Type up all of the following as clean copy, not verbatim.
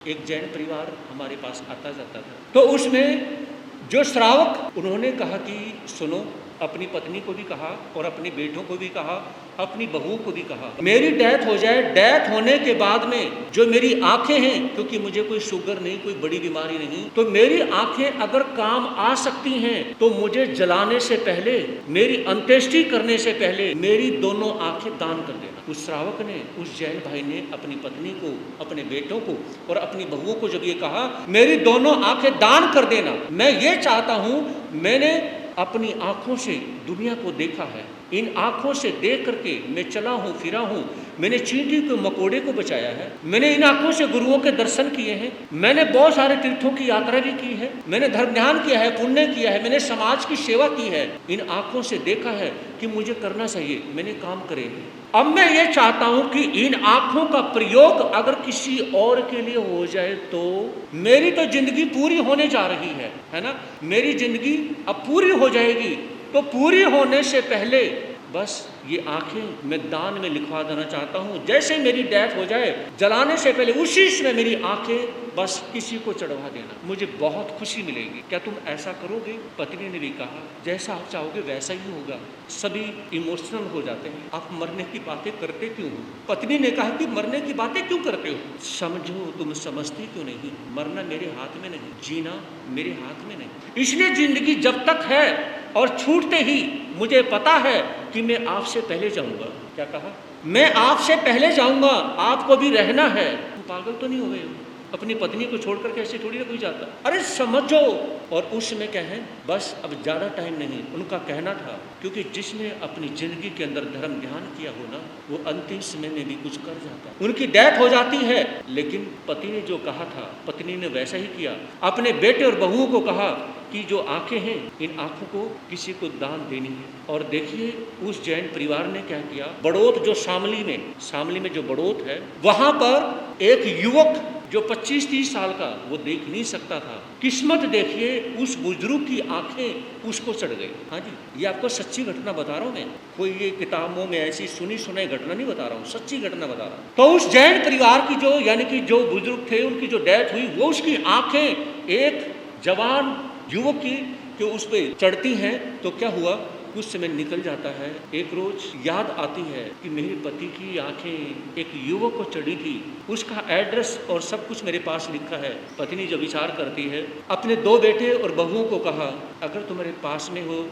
एक जैन परिवार हमारे पास आता जाता था, तो उसमें जो श्रावक उन्होंने कहा कि सुनो, अपनी पत्नी को भी कहा और अपने बेटों को भी कहा, अपनी बहुओं को भी कहा, मेरी डेथ हो जाए, डेथ होने के बाद में जो मेरी आंखें हैं, क्योंकि मुझे कोई शुगर नहीं, कोई बड़ी बीमारी नहीं, तो मेरी आंखें अगर काम आ सकती हैं तो मुझे जलाने से पहले, मेरी अंत्येष्टि करने से पहले मेरी दोनों आंखें दान कर देना। उस श्रावक ने, उस जैन भाई ने अपनी पत्नी को, अपने बेटों को और अपनी बहुओं को जब ये कहा मेरी दोनों आंखें दान कर देना, मैं ये चाहता हूं, मैंने अपनी आंखों से दुनिया को देखा है, इन आंखों से देख करके मैं चला हूँ, फिरा हूँ, मैंने चींटी को, मकोड़े को बचाया है, मैंने इन आंखों से गुरुओं के दर्शन किए हैं, मैंने बहुत सारे तीर्थों की यात्रा भी की है, मैंने धर्म ध्यान किया है, पुण्य किया है, मैंने समाज की सेवा की है, इन आंखों से देखा है कि मुझे करना चाहिए, मैंने काम करे हैं। अब मैं ये चाहता हूं कि इन आंखों का प्रयोग अगर किसी और के लिए हो जाए तो मेरी तो जिंदगी पूरी होने जा रही है ना, मेरी जिंदगी अब पूरी हो जाएगी, तो पूरी होने से पहले बस ये आंखें मैं दान में लिखवा देना चाहता हूँ। जैसे मेरी डेथ हो जाए, जलाने से पहले उसी समय मेरी आंखें बस किसी को चढ़वा देना, मुझे बहुत खुशी मिलेगी। क्या तुम ऐसा करोगे? पत्नी ने भी कहा जैसा आप चाहोगे वैसा ही होगा। सभी इमोशनल हो जाते हैं, आप मरने की बातें करते क्यों हो? पत्नी ने कहा कि मरने की बातें क्यों करते हो? समझो, तुम समझती क्यों नहीं, मरना मेरे हाथ में नहीं, जीना मेरे हाथ में नहीं। इसलिए जिंदगी जब तक है और छूटते ही मुझे पता है कि मैं आपसे पहले जाऊंगा। क्या कहा? मैं आपसे पहले जाऊंगा, आपको भी रहना है। तुम पागल तो नहीं हो गए हो? अपनी पत्नी को छोड़कर कैसे थोड़ी ना कोई जाता। अरे समझो। और उसमें क्या है, बस अब ज़्यादा टाइम नहीं, उनका कहना था, क्योंकि जिसने अपनी ज़िंदगी के अंदर धर्म ध्यान किया हो ना, वो अंतिम समय में भी कुछ कर जाता है। उनकी डेथ हो जाती है, लेकिन पति ने जो कहा था, पत्नी ने वैसा ही किया। अपने बेटे और बहुओं को कहा कि जो आंखें हैं, इन आंखों को किसी को दान देनी है। और देखिए उस जैन परिवार ने क्या किया, बड़ौत जो शामली में जो बड़ौत है, वहाँ पर एक युवक जो 25-30 साल का, वो देख नहीं सकता था। किस्मत देखिए, उस बुजुर्ग की आंखें उसको चढ़ गई। हाँ जी, ये आपको सच्ची घटना बता रहा हूँ मैं, कोई ये किताबों में ऐसी सुनी सुनाई घटना नहीं बता रहा हूँ, सच्ची घटना बता रहा हूँ। तो उस जैन परिवार की जो, यानी कि जो बुजुर्ग थे, उनकी जो डेथ हुई, वो उसकी आंखें एक जवान युवक की उस पर चढ़ती हैं। तो क्या हुआ, कुछ समय निकल जाता है। एक रोज याद आती है कि मेरे पति की आंखें एक युवक को चढ़ी थी, उसका एड्रेस और सब कुछ मेरे पास लिखा है। पत्नी जब विचार करती है, अपने 2 बेटे और बहुओं को कहा, अगर तुम्हारे पास में हो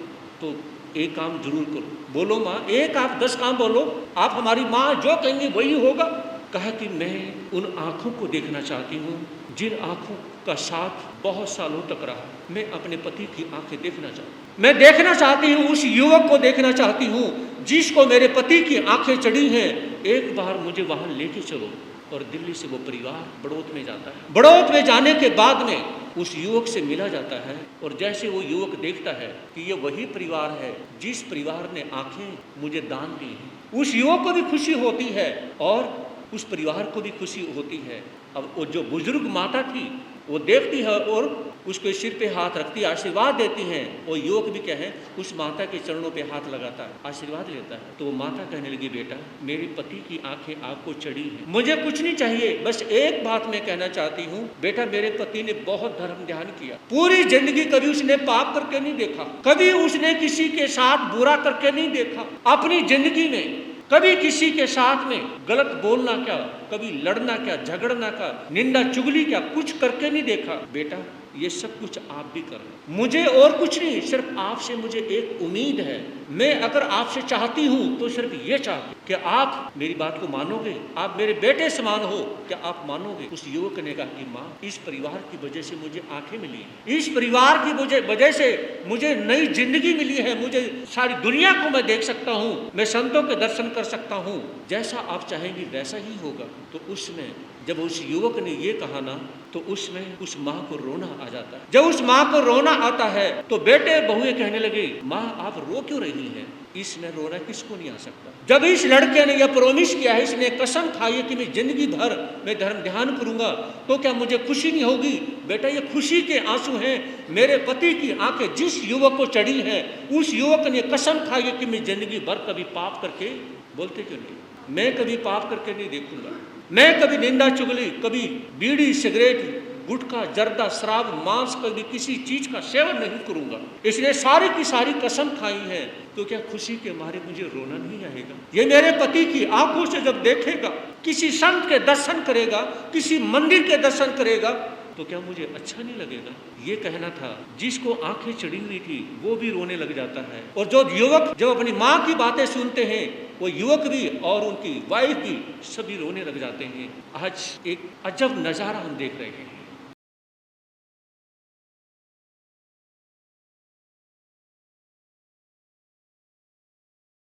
तो एक काम जरूर करो। बोलो माँ, एक आप 10 काम बोलो, आप हमारी माँ जो कहेंगे वही होगा। कहा कि मैं उन आँखों को देखना चाहती हूँ जिन आँखों का साथ बहुत सालों तक रहा। मैं अपने पति की आंखें देखना चाहती हूँ, मैं देखना चाहती हूँ, उस युवक को देखना चाहती हूँ जिसको मेरे पति की आंखें चढ़ी हैं। एक बार मुझे वहाँ लेके चलो। और दिल्ली से वो परिवार बड़ौत में जाता है। बड़ौत में जाने के बाद में उस युवक से मिला जाता है, और जैसे वो युवक देखता है कि ये वही परिवार है जिस परिवार ने आंखें मुझे दान दी हैं, उस युवक को भी खुशी होती है और उस परिवार को भी खुशी होती है। अब वो जो बुजुर्ग माता थी, वो देखती है और उसके सिर पे हाथ रखती है, आशीर्वाद देती हैं। और युवक भी क्या है, उस माता के चरणों पे हाथ लगाता है, आशीर्वाद लेता है। तो वो माता कहने लगी, बेटा, मेरे पति की आंखें आपको चढ़ी हैं, मुझे कुछ नहीं चाहिए, बस एक बात मैं कहना चाहती हूँ। बेटा, मेरे पति ने बहुत धर्म ध्यान किया, पूरी जिंदगी कभी उसने पाप करके नहीं देखा, कभी उसने किसी के साथ बुरा करके नहीं देखा, अपनी जिंदगी में कभी किसी के साथ में गलत बोलना क्या, कभी लड़ना क्या, झगड़ना क्या, निंदा चुगली क्या, कुछ करके नहीं देखा। बेटा, ये सब कुछ आप भी कर, मुझे और कुछ नहीं, सिर्फ आपसे मुझे एक उम्मीद है। मैं अगर आपसे चाहती हूँ तो सिर्फ ये चाहती कि आप मेरी बात को मानोगे, आप मेरे बेटे समान हो, क्या आप मानोगे? उस युवक ने कहा कि माँ, इस परिवार की वजह से मुझे आंखें मिली, इस परिवार की वजह से मुझे नई जिंदगी मिली है, मुझे सारी दुनिया को मैं देख सकता हूँ, मैं संतों के दर्शन कर सकता हूँ, जैसा आप चाहेंगी वैसा ही होगा। तो उसमें जब उस युवक ने ये कहा ना, तो उसमें उस माँ को रोना आ जाता है। जब उस माँ को रोना आता है तो बेटे बहुएं कहने लगे, माँ आप रो क्यों रही हैं? इसमें रोना किसको नहीं आ सकता। जब इस लड़के ने यह प्रोमिस किया है, इसने कसम खाई है कि मैं जिंदगी भर मैं धर्म ध्यान करूंगा, तो क्या मुझे खुशी नहीं होगी? बेटा, ये खुशी के आंसू हैं। मेरे पति की आंखें जिस युवक को चढ़ी हैं, उस युवक ने कसम खाई है कि मैं जिंदगी भर कभी पाप करके, बोलते क्यों नहीं, मैं कभी पाप करके नहीं देखूंगा, मैं कभी निंदा चुगली, कभी बीड़ी सिगरेट गुटखा जर्दा शराब मांस कभी किसी चीज का सेवन नहीं करूंगा। इसलिए सारी की सारी कसम खाई है, तो क्या खुशी के मारे मुझे रोना नहीं आएगा? ये मेरे पति की आंखों से जब देखेगा, किसी संत के दर्शन करेगा, किसी मंदिर के दर्शन करेगा, तो क्या मुझे अच्छा नहीं लगेगा? ये कहना था। जिसको आंखें चढ़ी हुई थी वो भी रोने लग जाता है। और जो युवक जब अपनी माँ की बातें सुनते हैं, वो युवक भी और उनकी वाइफ भी सभी रोने लग जाते हैं। आज एक अजब नजारा हम देख रहे हैं।